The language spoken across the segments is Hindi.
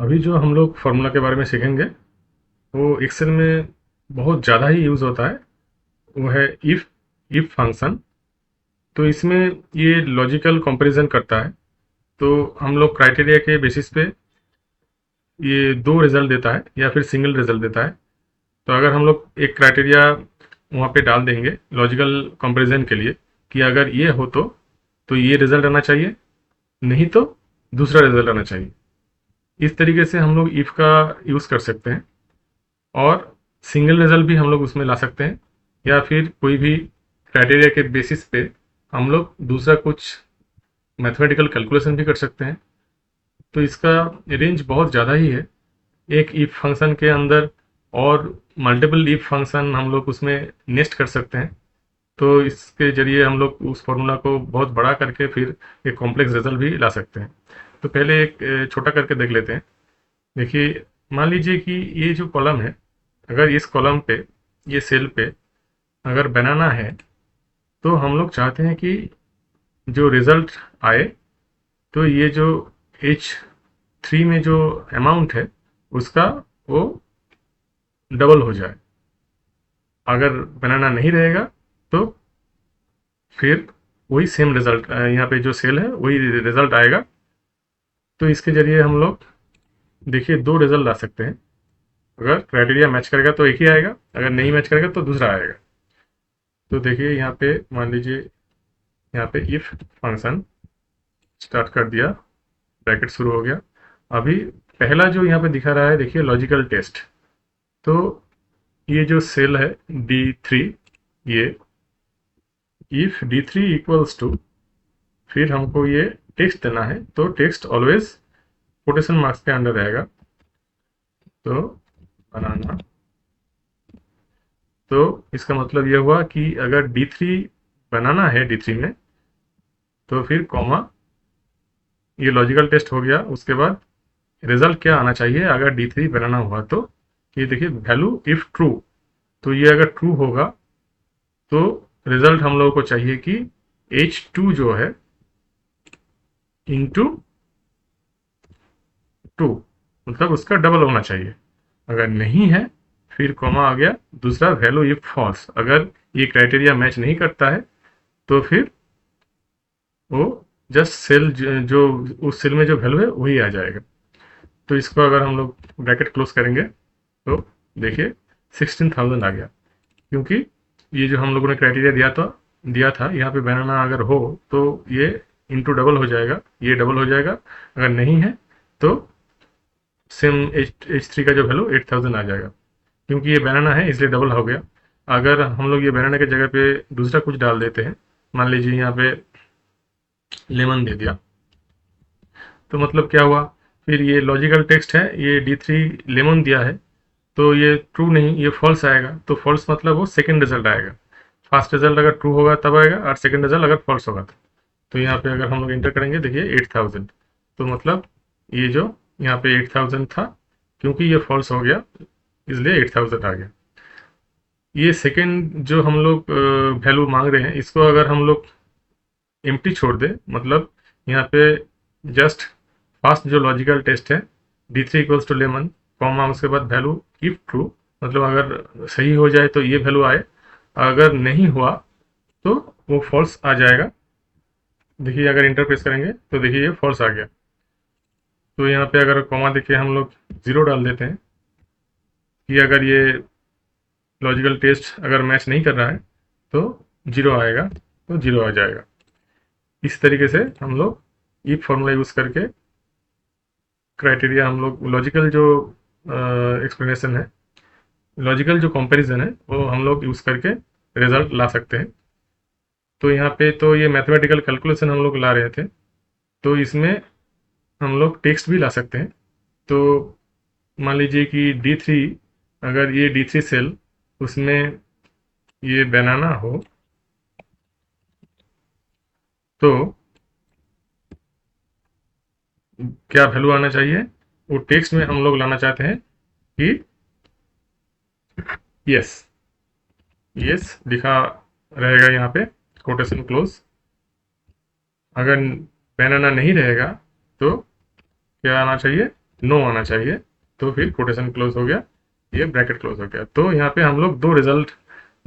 अभी जो हम लोग फार्मूला के बारे में सीखेंगे वो एक्सेल में बहुत ज़्यादा ही यूज़ होता है। वो है इफ़ फंक्शन। तो इसमें ये लॉजिकल कंपैरिजन करता है। तो हम लोग क्राइटेरिया के बेसिस पे ये दो रिजल्ट देता है या फिर सिंगल रिजल्ट देता है। तो अगर हम लोग एक क्राइटेरिया वहाँ पे डाल देंगे लॉजिकल कंपैरिजन के लिए कि अगर ये हो तो ये रिजल्ट आना चाहिए, नहीं तो दूसरा रिजल्ट आना चाहिए। इस तरीके से हम लोग इफ़ का यूज़ कर सकते हैं और सिंगल रिजल्ट भी हम लोग उसमें ला सकते हैं, या फिर कोई भी क्राइटेरिया के बेसिस पे हम लोग दूसरा कुछ मैथमेटिकल कैलकुलेशन भी कर सकते हैं। तो इसका रेंज बहुत ज़्यादा ही है। एक इफ फंक्शन के अंदर और मल्टीपल इफ फंक्शन हम लोग उसमें नेस्ट कर सकते हैं। तो इसके जरिए हम लोग उस फॉर्मूला को बहुत बड़ा करके फिर एक कॉम्प्लेक्स रिजल्ट भी ला सकते हैं। तो पहले एक छोटा करके देख लेते हैं। देखिए, मान लीजिए कि ये जो कॉलम है, अगर इस कॉलम पे, ये सेल पे अगर बनाना है, तो हम लोग चाहते हैं कि जो रिजल्ट आए तो ये जो H3 में जो अमाउंट है उसका वो डबल हो जाए। अगर बनाना नहीं रहेगा तो फिर वही सेम रिजल्ट यहाँ पे जो सेल है वही रिजल्ट आएगा। तो इसके जरिए हम लोग देखिए दो रिजल्ट ला सकते हैं। अगर क्राइटेरिया मैच करेगा तो एक ही आएगा, अगर नहीं मैच करेगा तो दूसरा आएगा। तो देखिए यहाँ पे मान लीजिए, यहाँ पे इफ फंक्शन स्टार्ट कर दिया, ब्रैकेट शुरू हो गया। अभी पहला जो यहाँ पे दिखा रहा है, देखिए लॉजिकल टेस्ट। तो ये जो सेल है D3, ये इफ D3 इक्वल्स टू, फिर हमको ये टेक्स्ट देना है। तो टेक्स्ट ऑलवेज कोटेशन मार्क्स के अंडर रहेगा। तो बनाना, तो इसका मतलब ये हुआ कि अगर D3 बनाना है D3 में, तो फिर कॉमा, ये लॉजिकल टेस्ट हो गया। उसके बाद रिजल्ट क्या आना चाहिए अगर D3 बनाना हुआ तो, ये देखिए वैल्यू इफ ट्रू। तो ये अगर ट्रू होगा तो रिजल्ट हम लोगों को चाहिए कि H2 जो है इंटू 2, मतलब उसका डबल होना चाहिए। अगर नहीं है फिर कॉमा आ गया, दूसरा वैल्यू इफ फॉल्स। अगर ये क्राइटेरिया मैच नहीं करता है तो फिर वो जस्ट सेल जो उस सेल में जो वैल्यू है वही आ जाएगा। तो इसको अगर हम लोग ब्रैकेट क्लोज करेंगे तो देखिए 16,000 आ गया, क्योंकि ये जो हम लोगों ने क्राइटेरिया दिया था यहाँ पे बनाना अगर हो तो ये इंटू डबल हो जाएगा, ये डबल हो जाएगा। अगर नहीं है तो सेम H3 का जो वैल्यू 8,000 आ जाएगा। क्योंकि ये बनाना है इसलिए डबल हो गया। अगर हम लोग ये बनाना की जगह पे दूसरा कुछ डाल देते हैं, मान लीजिए यहाँ पे लेमन दे दिया, तो मतलब क्या हुआ, फिर ये लॉजिकल टेक्स्ट है, ये D3 लेमन दिया है, तो ये ट्रू नहीं, ये फॉल्स आएगा। तो फॉल्स मतलब वो सेकंड रिजल्ट आएगा। फर्स्ट रिजल्ट अगर ट्रू होगा तब आएगा, और सेकंड रिजल्ट अगर फॉल्स होगा तो यहाँ पे अगर हम लोग इंटर करेंगे, देखिए 8,000। तो मतलब ये जो यहाँ पे 8,000 था, क्योंकि ये फॉल्स हो गया इसलिए 8,000 आ गया। ये सेकंड जो हम लोग वैल्यू मांग रहे हैं, इसको अगर हम लोग एम्प्टी छोड़ दे, मतलब यहाँ पे जस्ट फर्स्ट जो लॉजिकल टेस्ट है D3 equals to lemon, comma उसके बाद वैल्यू इफ ट्रू, मतलब अगर सही हो जाए तो ये वैल्यू आए, अगर नहीं हुआ तो वो फॉल्स आ जाएगा। देखिए अगर इंटर प्रेस करेंगे तो देखिए ये फॉल्स आ गया। तो यहाँ पे अगर कॉमा देके हम लोग जीरो डाल देते हैं कि अगर ये लॉजिकल टेस्ट अगर मैच नहीं कर रहा है तो जीरो आएगा, तो जीरो आ जाएगा। इस तरीके से हम लोग ई फॉर्मूला यूज़ करके क्राइटेरिया, हम लोग लॉजिकल जो एक्सप्लेनेशन है, लॉजिकल जो कंपैरिजन है वो हम लोग यूज़ करके रिजल्ट ला सकते हैं। तो यहाँ पे तो ये मैथमेटिकल कैलकुलेशन हम लोग ला रहे थे, तो इसमें हम लोग टेक्स्ट भी ला सकते हैं। तो मान लीजिए कि D3, अगर ये D3 सेल, उसमें ये बनाना हो तो क्या वैल्यू आना चाहिए, वो टेक्स्ट में हम लोग लाना चाहते हैं कि यस, यस लिखा रहेगा यहाँ पे, कोटेशन क्लोज। अगर बनाना नहीं रहेगा तो क्या आना चाहिए, नो आना चाहिए, तो फिर कोटेशन क्लोज हो गया, ये ब्रैकेट क्लोज हो गया। तो यहाँ पे हम लोग दो रिजल्ट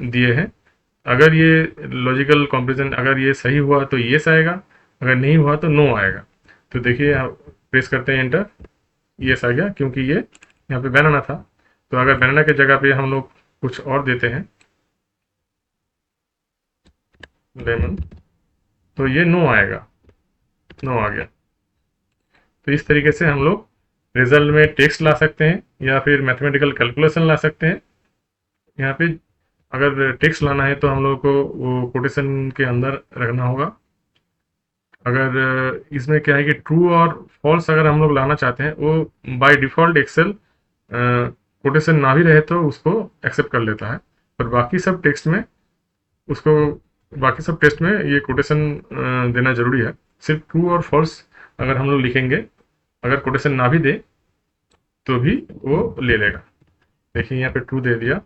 दिए हैं। अगर ये लॉजिकल कंपैरिजन अगर ये सही हुआ तो येस आएगा, अगर नहीं हुआ तो नो आएगा। तो देखिए आप प्रेस करते हैं एंटर, येस आ गया क्योंकि ये यहाँ पे बनाना था। तो अगर बनाना की जगह पे हम लोग कुछ और देते हैं, लेमन, तो ये नो आएगा, नो आ गया। तो इस तरीके से हम लोग रिजल्ट में टेक्स्ट ला सकते हैं या फिर मैथमेटिकल कैलकुलेशन ला सकते हैं। यहाँ पे अगर टेक्स्ट लाना है तो हम लोग को वो कोटेशन के अंदर रखना होगा। अगर इसमें क्या है कि ट्रू और फॉल्स अगर हम लोग लाना चाहते हैं, वो बाय डिफ़ॉल्ट एक्सेल कोटेशन ना भी रहे तो उसको एक्सेप्ट कर लेता है, पर बाकी सब टेक्स्ट में उसको बाकी सब टेक्स्ट में ये कोटेशन देना ज़रूरी है। सिर्फ ट्रू और फॉल्स अगर हम लोग लिखेंगे, अगर कोटेशन ना भी दे तो भी वो ले लेगा। देखिए यहाँ पे ट्रू दे दिया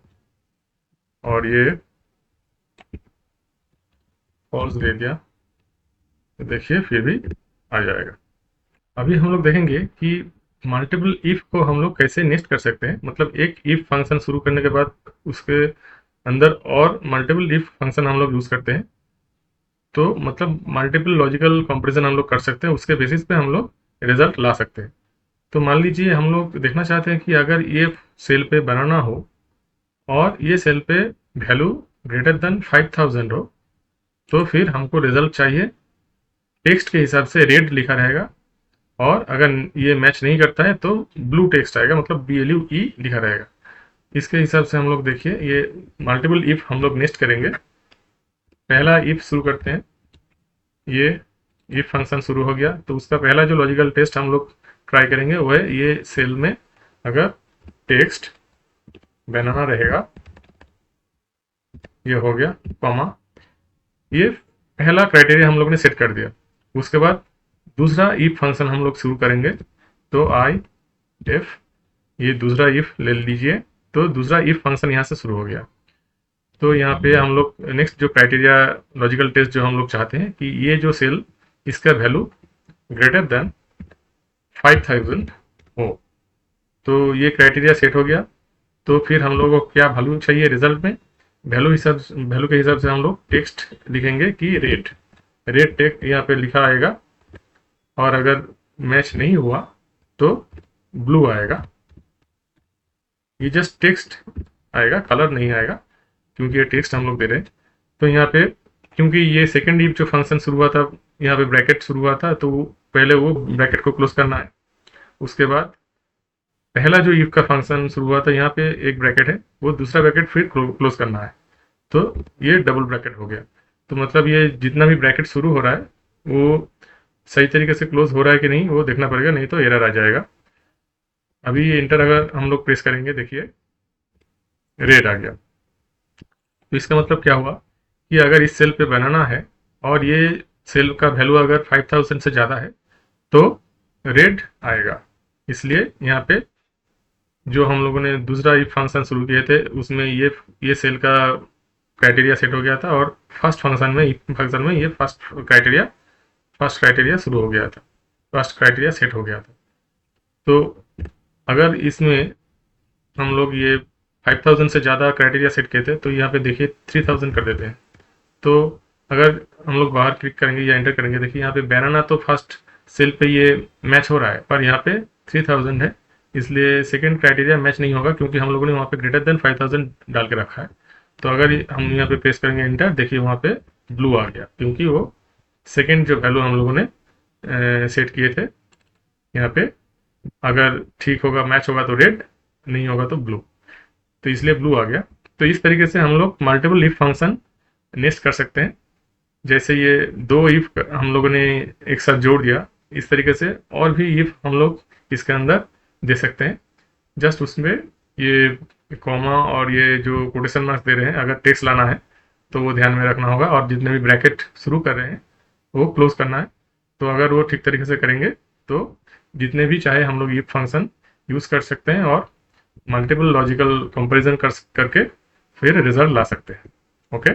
और ये फॉल्स दे दिया, तो देखिए फिर भी आ जाएगा। अभी हम लोग देखेंगे कि मल्टीपल इफ को हम लोग कैसे नेस्ट कर सकते हैं। मतलब एक इफ फंक्शन शुरू करने के बाद उसके अंदर और मल्टीपल इफ फंक्शन हम लोग यूज करते हैं, तो मतलब मल्टीपल लॉजिकल कंपैरिजन हम लोग कर सकते हैं, उसके बेसिस पे हम लोग रिजल्ट ला सकते हैं। तो मान लीजिए हम लोग देखना चाहते हैं कि अगर ये सेल पे बनाना हो और ये सेल पे वैल्यू ग्रेटर देन 5000 हो, तो फिर हमको रिजल्ट चाहिए टेक्स्ट के हिसाब से रेड लिखा रहेगा, और अगर ये मैच नहीं करता है तो ब्लू टेक्स्ट आएगा, मतलब BLUE लिखा रहेगा। इसके हिसाब से हम लोग देखिए ये मल्टीपल इफ हम लोग नेक्स्ट करेंगे। पहला इफ शुरू करते हैं, ये इफ फंक्शन शुरू हो गया, तो उसका पहला जो लॉजिकल टेस्ट हम लोग ट्राई करेंगे वो है ये सेल में अगर टेक्स्ट बनाना रहेगा, ये हो गया कॉमा, ये पहला क्राइटेरिया हम लोग ने सेट कर दिया। उसके बाद दूसरा इफ फंक्शन हम लोग शुरू करेंगे, तो आई इफ, ये दूसरा इफ ले लीजिए, तो दूसरा इफ फंक्शन यहाँ से शुरू हो गया। तो यहाँ पे हम लोग नेक्स्ट जो क्राइटेरिया लॉजिकल टेस्ट जो हम लोग चाहते हैं कि ये जो सेल इसका वैल्यू ग्रेटर देन 5000 हो, तो ये क्राइटेरिया सेट हो गया। तो फिर हम लोगों को क्या वैल्यू चाहिए रिजल्ट में, वैल्यू के हिसाब से हम लोग टेक्स्ट लिखेंगे कि रेट टेक्स्ट यहाँ पे लिखा आएगा, और अगर मैच नहीं हुआ तो ब्लू आएगा। ये जस्ट टेक्स्ट आएगा, कलर नहीं आएगा क्योंकि ये टेक्स्ट हम लोग दे रहे हैं। तो यहाँ पे क्योंकि ये सेकेंड इफ जो फंक्शन शुरू हुआ था, यहाँ पे ब्रैकेट शुरू हुआ था, तो पहले वो ब्रैकेट को क्लोज करना है। उसके बाद पहला जो इफ का फंक्शन शुरू हुआ था, यहाँ पे एक ब्रैकेट है, वो दूसरा ब्रैकेट फिर क्लोज करना है, तो ये डबल ब्रैकेट हो गया। तो मतलब ये जितना भी ब्रैकेट शुरू हो रहा है वो सही तरीके से क्लोज हो रहा है कि नहीं वो देखना पड़ेगा, नहीं तो एरर आ जाएगा। अभी ये इंटर अगर हम लोग प्रेस करेंगे, देखिए रेड आ गया। तो इसका मतलब क्या हुआ कि अगर इस सेल पे बनाना है और ये सेल का वैल्यू अगर 5000 से ज़्यादा है तो रेड आएगा। इसलिए यहाँ पे जो हम लोगों ने दूसरा इफ फंक्शन शुरू किए थे उसमें ये सेल का क्राइटेरिया सेट हो गया था, और फर्स्ट फंक्शन में इफ फंक्शन में ये फर्स्ट क्राइटेरिया शुरू हो गया था, फर्स्ट क्राइटेरिया सेट हो गया था। तो अगर इसमें हम लोग ये 5000 से ज़्यादा क्राइटेरिया सेट किए थे, तो यहाँ पे देखिए 3000 कर देते हैं। तो अगर हम लोग बाहर क्लिक करेंगे या एंटर करेंगे, देखिए यहाँ पे बनाना तो फर्स्ट सेल पे ये मैच हो रहा है, पर यहाँ पे 3000 है, इसलिए सेकेंड क्राइटेरिया मैच नहीं होगा क्योंकि हम लोगों ने वहाँ पे ग्रेटर देन 5000 डाल के रखा है। तो अगर हम यहाँ पे प्रेस करेंगे एंटर, देखिए वहाँ पे ब्लू आ गया क्योंकि वो सेकेंड जो वैल्यू हम लोगों ने सेट किए थे, यहाँ पे अगर ठीक होगा मैच होगा तो रेड, नहीं होगा तो ब्लू, तो इसलिए ब्लू आ गया। तो इस तरीके से हम लोग मल्टीपल इफ फंक्शन नेस्ट कर सकते हैं। जैसे ये दो इफ हम लोगों ने एक साथ जोड़ दिया, इस तरीके से और भी इफ हम लोग इसके अंदर दे सकते हैं। जस्ट उसमें ये कॉमा और ये जो कोटेशन मार्क्स दे रहे हैं, अगर टेक्स्ट लाना है तो वो ध्यान में रखना होगा, और जितने भी ब्रैकेट शुरू कर रहे हैं वो क्लोज करना है। तो अगर वो ठीक तरीके से करेंगे तो जितने भी चाहे हम लोग ये फंक्शन यूज़ कर सकते हैं और मल्टीपल लॉजिकल कंपैरिजन करके फिर रिजल्ट ला सकते हैं। ओके।